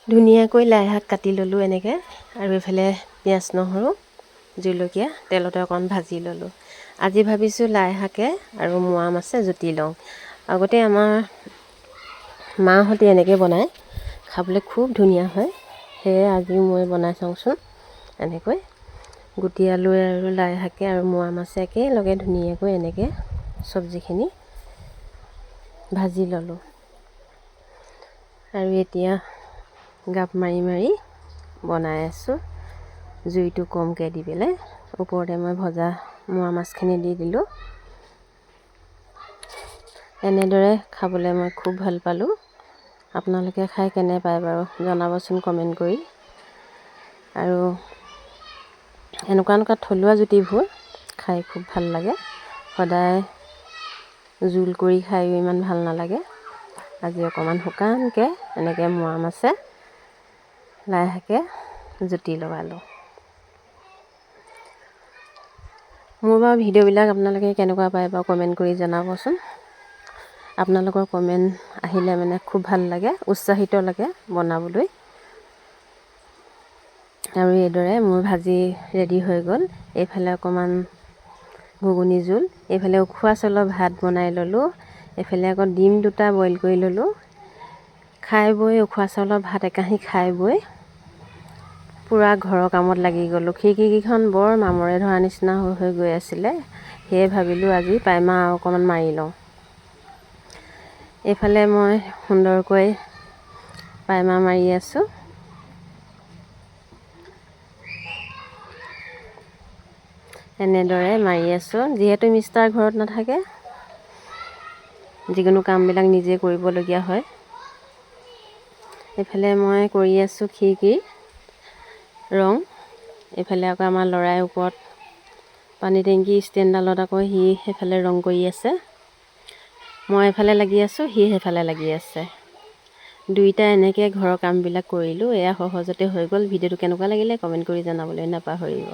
ধুনীয়াকৈ লাই শাক কাটি ল'লোঁ এনেকৈ, আৰু এইফালে পিঁয়াজ নহৰু জলকীয়া তেলতে অকণ ভাজি ল'লোঁ। আজি ভাবিছোঁ লাই শাকে আৰু মোৱা মাছে জুতি লওঁ। আগতে আমাৰ মাহঁতে এনেকৈ বনায়, খাবলৈ খুব ধুনীয়া হয়। সেয়ে আজিও মই বনাই চাওঁচোন। এনেকৈ গুটি আলুৱে আৰু লাই শাকে আৰু মোৱা মাছে একেলগে ধুনীয়াকৈ এনেকৈ চব্জিখিনি ভাজি ল'লোঁ। আৰু এতিয়া গাপ মাৰি মাৰি বনাই আছোঁ, জুইটো কমকৈ দি পেলাই। ওপৰতে মই ভজা মোৱা মাছখিনি দি দিলোঁ। এনেদৰে খাবলৈ মই খুব ভাল পালোঁ। আপোনালোকে খাই কেনে পায় বাৰু জনাবচোন কমেণ্ট কৰি। আৰু এনেকুৱা থলুৱা জুতিবোৰ খাই খুব ভাল লাগে। সদায় জোল কৰি খায়ো ইমান ভাল নালাগে। আজি অকণমান শুকানকৈ এনেকৈ মোৱা মাছে লাই শাকে জুতি লগালোঁ। মোৰ বাৰু ভিডিঅ'বিলাক আপোনালোকে কেনেকুৱা পায় বাৰু কমেণ্ট কৰি জনাবচোন। আপোনালোকৰ কমেণ্ট আহিলে মানে খুব ভাল লাগে, উৎসাহিত লাগে বনাবলৈ। আৰু এইদৰে মোৰ ভাজি ৰেডি হৈ গ'ল। এইফালে অকণমান ঘুগুনি জোল, এইফালে উখোৱা চাউলৰ ভাত বনাই ল'লোঁ। এইফালে আকৌ ডিম দুটা বইল কৰি ল'লোঁ। খাই বৈ উখোৱা চাউলৰ ভাত একাহী খাই বৈ পূৰা ঘৰৰ কামত লাগি গ'লোঁ। খিৰিকীকেইখন বৰ মামৰে ধৰা নিচিনা হৈ গৈ আছিলে। সেয়ে ভাবিলোঁ আজি প্ৰাইমাৰ আৰু অকণমান মাৰি লওঁ। এইফালে মই সুন্দৰকৈ প্ৰাইমাৰ মাৰি আছোঁ। এনেদৰে মাৰি আছোঁ। যিহেতু মিষ্টাৰ ঘৰত নাথাকে, যিকোনো কামবিলাক নিজে কৰিবলগীয়া হয়। এইফালে মই কৰি আছোঁ খিৰিকীৰ ৰং। এইফালে আকৌ আমাৰ ল'ৰাই ওপৰত পানী টেংকি ষ্টেণ্ডডালত আকৌ সি সেইফালে ৰং কৰি আছে। মই এফালে লাগি আছোঁ, সি সেইফালে লাগি আছে। দুইটাই এনেকৈ ঘৰৰ কামবিলাক কৰিলোঁ। এয়া সহজতে হৈ গ'ল। ভিডিঅ'টো কেনেকুৱা লাগিলে কমেণ্ট কৰি জনাবলৈ নাপাহৰিব।